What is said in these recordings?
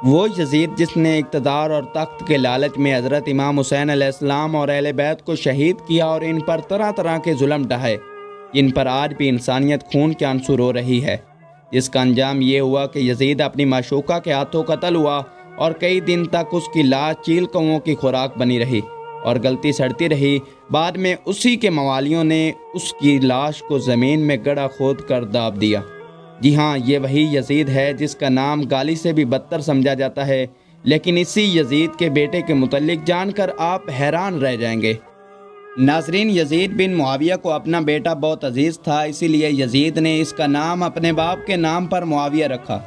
وہ یزید جس نے اقتدار اور تخت کے لالچ میں حضرت امام حسین علیہ السلام اور اہل بیت کو شہید کیا اور ان پر طرح طرح کے ظلم ڈھائے، جن پر آج بھی انسانیت خون کے آنسو رو رہی ہے، جس کا انجام یہ ہوا کہ یزید اپنی معشوقہ کے ہاتھوں قتل ہوا اور کئی دن تک اس کی لاش چیل کووں کی خوراک بنی رہی اور گلتی سڑتی رہی۔ بعد میں اسی کے موالیوں نے اس کی لاش کو زمین میں گڑھا کھود کر داب دیا۔ جی ہاں، یہ وہی یزید ہے جس کا نام گالی سے بھی بدتر سمجھا جاتا ہے، لیکن اسی یزید کے بیٹے کے متعلق جان کر آپ حیران رہ جائیں گے۔ ناظرین، یزید بن معاویہ کو اپنا بیٹا بہت عزیز تھا، اسی لیے یزید نے اس کا نام اپنے باپ کے نام پر معاویہ رکھا۔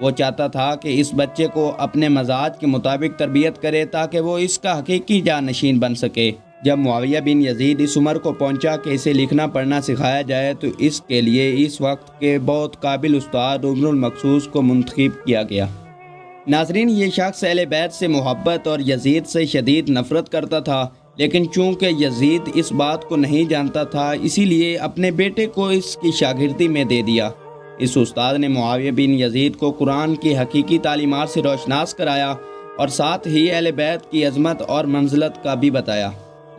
وہ چاہتا تھا کہ اس بچے کو اپنے مزاج کے مطابق تربیت کرے تاکہ وہ اس کا حقیقی جانشین بن سکے۔ جب معاویہ بن یزید اس عمر کو پہنچا کہ اسے لکھنا پڑھنا سکھایا جائے تو اس کے لیے اس وقت کے بہت قابل استاد عمر المقصوص کو منتخب کیا گیا۔ ناظرین، یہ شخص اہل بیت سے محبت اور یزید سے شدید نفرت کرتا تھا، لیکن چونکہ یزید اس بات کو نہیں جانتا تھا، اسی لیے اپنے بیٹے کو اس کی شاگردی میں دے دیا۔ اس استاد نے معاویہ بن یزید کو قرآن کی حقیقی تعلیمات سے روشناس کرایا اور ساتھ ہی اہل بیت کی عظمت اور منزلت کا بھی بتایا۔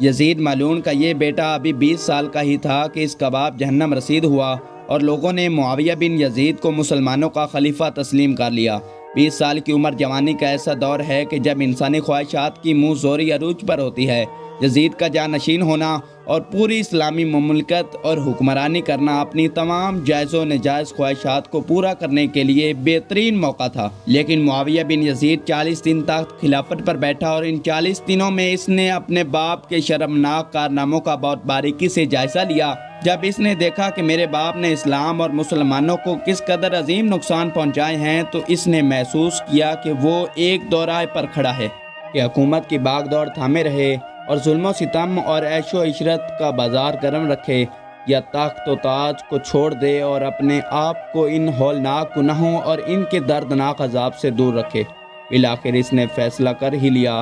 یزید ملعون کا یہ بیٹا ابھی 20 سال کا ہی تھا کہ اس کا باپ جہنم رسید ہوا اور لوگوں نے معاویہ بن یزید کو مسلمانوں کا خلیفہ تسلیم کر لیا۔ 20 سال کی عمر جوانی کا ایسا دور ہے کہ جب انسانی خواہشات کی منہ زوری عروج پر ہوتی ہے۔ یزید کا جانشین ہونا اور پوری اسلامی مملکت اور حکمرانی کرنا اپنی تمام جائز و ناجائز خواہشات کو پورا کرنے کے لیے بہترین موقع تھا، لیکن معاویہ بن یزید 40 دن تک خلافت پر بیٹھا اور ان 40 دنوں میں اس نے اپنے باپ کے شرمناک کارناموں کا بہت باریکی سے جائزہ لیا۔ جب اس نے دیکھا کہ میرے باپ نے اسلام اور مسلمانوں کو کس قدر عظیم نقصان پہنچائے ہیں تو اس نے محسوس کیا کہ وہ ایک دورہ پر کھڑا ہے کہ حکومت کی باغ دوڑ تھامے رہے اور ظلم و ستم اور عیش و عشرت کا بازار گرم رکھے، یا تخت و تاج کو چھوڑ دے اور اپنے آپ کو ان ہولناک گناہوں اور ان کے دردناک عذاب سے دور رکھے۔ بالآخر اس نے فیصلہ کر ہی لیا۔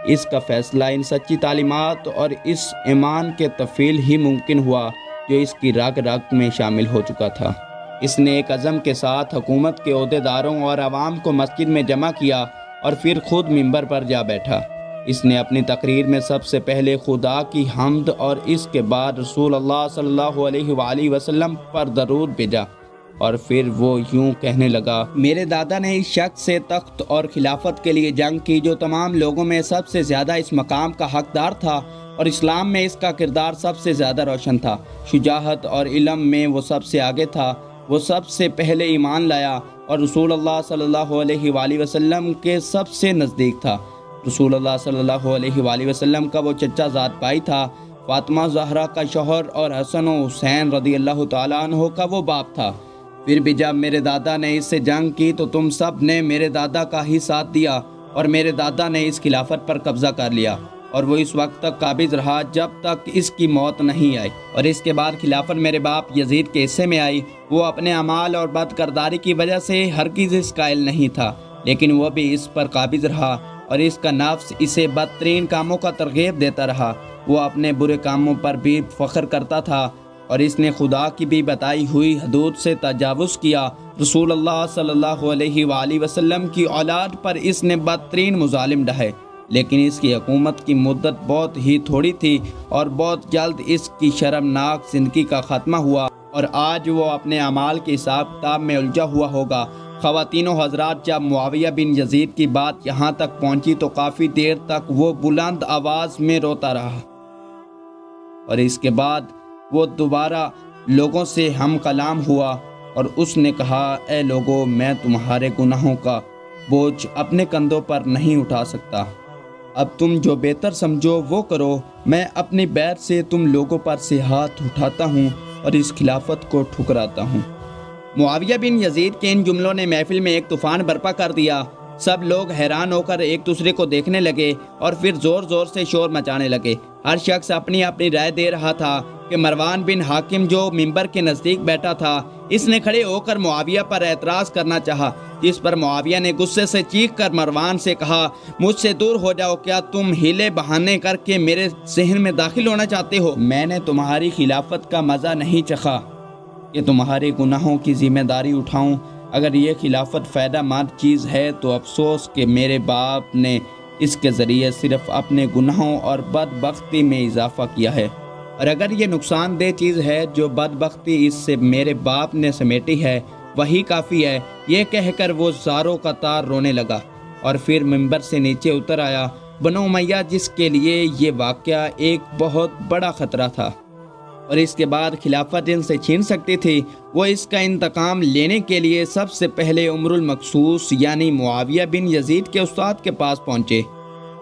اس کا فیصلہ ان سچی تعلیمات اور اس ایمان کے تفعیل ہی ممکن ہوا جو اس کی رگ رگ میں شامل ہو چکا تھا۔ اس نے ایک عزم کے ساتھ حکومت کے عہدیداروں اور عوام کو مسجد میں جمع کیا اور پھر خود منبر پر جا بیٹھا۔ اس نے اپنی تقریر میں سب سے پہلے خدا کی حمد اور اس کے بعد رسول اللہ صلی اللہ علیہ وآلہ وسلم پر درود بھیجا، اور پھر وہ یوں کہنے لگا: میرے دادا نے اس شخص سے تخت اور خلافت کے لیے جنگ کی جو تمام لوگوں میں سب سے زیادہ اس مقام کا حقدار تھا، اور اسلام میں اس کا کردار سب سے زیادہ روشن تھا۔ شجاعت اور علم میں وہ سب سے آگے تھا، وہ سب سے پہلے ایمان لایا اور رسول اللہ صلی اللہ علیہ وآلہ وسلم کے سب سے نزدیک تھا۔ رسول اللہ صلی اللہ علیہ وآلہ وسلم کا وہ چچا زاد بھائی تھا، فاطمہ زہرا کا شوہر اور حسن و حسین رضی اللہ تعالیٰ عنہ کا وہ باپ تھا۔ پھر بھی جب میرے دادا نے اس سے جنگ کی تو تم سب نے میرے دادا کا ہی ساتھ دیا اور میرے دادا نے اس خلافت پر قبضہ کر لیا، اور وہ اس وقت تک قابض رہا جب تک اس کی موت نہیں آئی، اور اس کے بعد خلافت میرے باپ یزید کے حصے میں آئی۔ وہ اپنے اعمال اور بد کرداری کی وجہ سے ہرگز اس قائل نہیں تھا، لیکن وہ بھی اس پر قابض رہا اور اس کا نفس اسے بدترین کاموں کا ترغیب دیتا رہا۔ وہ اپنے برے کاموں پر بھی فخر کرتا تھا اور اس نے خدا کی بھی بتائی ہوئی حدود سے تجاوز کیا۔ رسول اللہ صلی اللہ علیہ وآلہ وسلم کی اولاد پر اس نے بدترین مظالم ڈھائے، لیکن اس کی حکومت کی مدت بہت ہی تھوڑی تھی اور بہت جلد اس کی شرمناک زندگی کا خاتمہ ہوا، اور آج وہ اپنے اعمال کے حساب کتاب میں الجھا ہوا ہوگا۔ خواتین و حضرات، جب معاویہ بن یزید کی بات یہاں تک پہنچی تو کافی دیر تک وہ بلند آواز میں روتا رہا، اور اس کے بعد وہ دوبارہ لوگوں سے ہم کلام ہوا اور اس نے کہا: اے لوگو، میں تمہارے گناہوں کا بوجھ اپنے کندھوں پر نہیں اٹھا سکتا، اب تم جو بہتر سمجھو وہ کرو۔ میں اپنی بیعت سے تم لوگوں پر سے ہاتھ اٹھاتا ہوں اور اس خلافت کو ٹھکراتا ہوں۔ معاویہ بن یزید کے ان جملوں نے محفل میں ایک طوفان برپا کر دیا۔ سب لوگ حیران ہو کر ایک دوسرے کو دیکھنے لگے اور پھر زور زور سے شور مچانے لگے۔ ہر شخص اپنی اپنی رائے دے رہا تھا کہ مروان بن حاکم جو منبر کے نزدیک بیٹھا تھا، اس نے کھڑے ہو کر معاویہ پر اعتراض کرنا چاہا، جس پر معاویہ نے غصے سے چیخ کر مروان سے کہا: مجھ سے دور ہو جاؤ، کیا تم ہیلے بہانے کر کے میرے ذہن میں داخل ہونا چاہتے ہو؟ میں نے تمہاری خلافت کا مزہ نہیں چکھا کہ تمہارے گناہوں کی ذمہ داری اٹھاؤں۔ اگر یہ خلافت فائدہ مند چیز ہے تو افسوس کہ میرے باپ نے اس کے ذریعے صرف اپنے گناہوں اور بدبختی میں اضافہ کیا ہے، اور اگر یہ نقصان دہ چیز ہے جو بدبختی اس سے میرے باپ نے سمیٹی ہے وہی کافی ہے۔ یہ کہہ کر وہ زاروں کا تار رونے لگا اور پھر ممبر سے نیچے اتر آیا۔ بنو امیہ جس کے لیے یہ واقعہ ایک بہت بڑا خطرہ تھا اور اس کے بعد خلافت ان سے چھین سکتی تھی، وہ اس کا انتقام لینے کے لیے سب سے پہلے عمر المقصوص یعنی معاویہ بن یزید کے استاد کے پاس پہنچے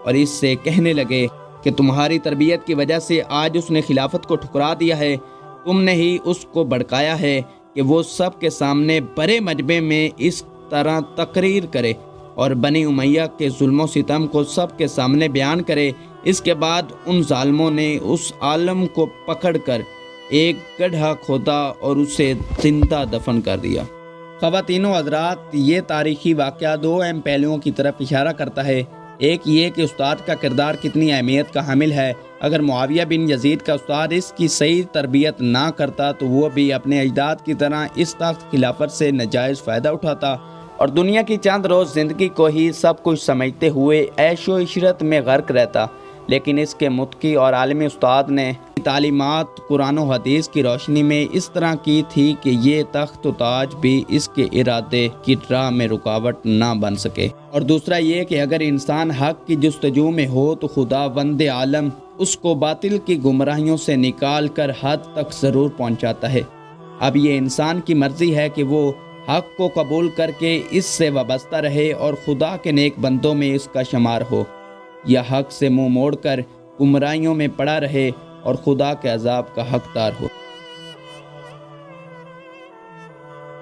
اور اس سے کہنے لگے کہ تمہاری تربیت کی وجہ سے آج اس نے خلافت کو ٹھکرا دیا ہے، تم نے ہی اس کو بھڑکایا ہے کہ وہ سب کے سامنے بڑے مجمع میں اس طرح تقریر کرے اور بنی امیہ کے ظلم و ستم کو سب کے سامنے بیان کرے۔ اس کے بعد ان ظالموں نے اس عالم کو پکڑ کر ایک گڑھا کھودا اور اسے زندہ دفن کر دیا۔ خواتین و حضرات، یہ تاریخی واقعہ دو اہم پہلوؤں کی طرف اشارہ کرتا ہے۔ ایک یہ کہ استاد کا کردار کتنی اہمیت کا حامل ہے۔ اگر معاویہ بن یزید کا استاد اس کی صحیح تربیت نہ کرتا تو وہ بھی اپنے اجداد کی طرح اس تخت خلافت سے ناجائز فائدہ اٹھاتا اور دنیا کی چند روز زندگی کو ہی سب کچھ سمجھتے ہوئے عیش و عشرت میں غرق رہتا۔ لیکن اس کے متقی اور عالمی استاد نے تعلیمات قرآن و حدیث کی روشنی میں اس طرح کی تھی کہ یہ تخت و تاج بھی اس کے ارادے کی راہ میں رکاوٹ نہ بن سکے۔ اور دوسرا یہ کہ اگر انسان حق کی جستجو میں ہو تو خداوند عالم اس کو باطل کی گمراہیوں سے نکال کر حد تک ضرور پہنچاتا ہے۔ اب یہ انسان کی مرضی ہے کہ وہ حق کو قبول کر کے اس سے وابستہ رہے اور خدا کے نیک بندوں میں اس کا شمار ہو، یا حق سے منہ موڑ کر گمراہیوں میں پڑا رہے اور خدا کے عذاب کا حقدار ہو۔